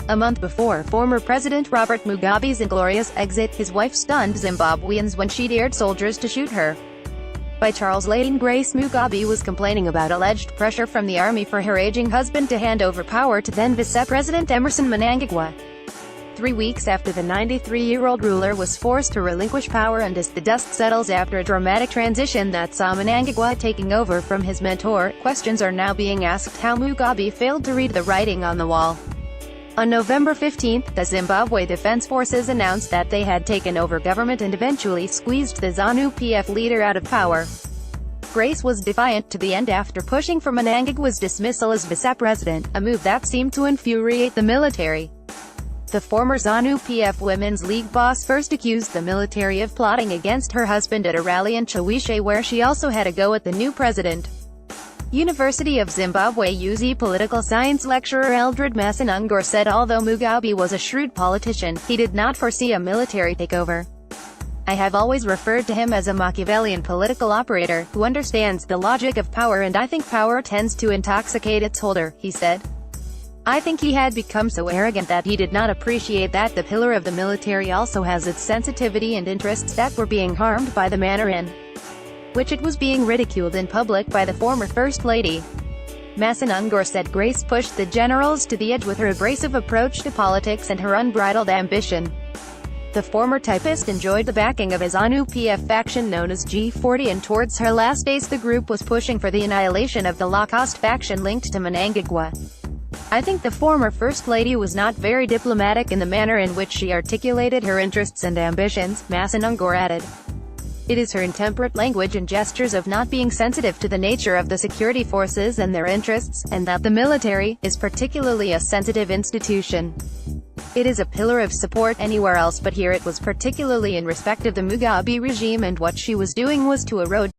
A month before former President Robert Mugabe's inglorious exit, his wife stunned Zimbabweans when she dared soldiers to shoot her. By Charles Lane, Grace Mugabe was complaining about alleged pressure from the army for her aging husband to hand over power to then Vice-President Emmerson Mnangagwa. 3 weeks after the 93-year-old ruler was forced to relinquish power, and as the dust settles after a dramatic transition that saw Mnangagwa taking over from his mentor, questions are now being asked how Mugabe failed to read the writing on the wall. On November 15, the Zimbabwe Defense Forces announced that they had taken over government and eventually squeezed the ZANU-PF leader out of power. Grace was defiant to the end after pushing for Mnangagwa's dismissal as vice-president, a move that seemed to infuriate the military. The former ZANU-PF Women's League boss first accused the military of plotting against her husband at a rally in Chawishe, where she also had a go at the new president. University of Zimbabwe UZ political science lecturer Eldred Masanungor said although Mugabe was a shrewd politician, he did not foresee a military takeover. I have always referred to him as a Machiavellian political operator, who understands the logic of power, and I think power tends to intoxicate its holder, he said. I think he had become so arrogant that he did not appreciate that the pillar of the military also has its sensitivity and interests that were being harmed by the manner in which it was being ridiculed in public by the former First Lady. Masanungor said Grace pushed the generals to the edge with her abrasive approach to politics and her unbridled ambition. The former typist enjoyed the backing of a ZANU-PF faction known as G40, and towards her last days the group was pushing for the annihilation of the low-cost faction linked to Mnangagwa. I think the former First Lady was not very diplomatic in the manner in which she articulated her interests and ambitions, Masanungor added. It is her intemperate language and gestures of not being sensitive to the nature of the security forces and their interests, and that the military is particularly a sensitive institution. It is a pillar of support anywhere else but here. It was particularly in respect of the Mugabe regime, and what she was doing was to erode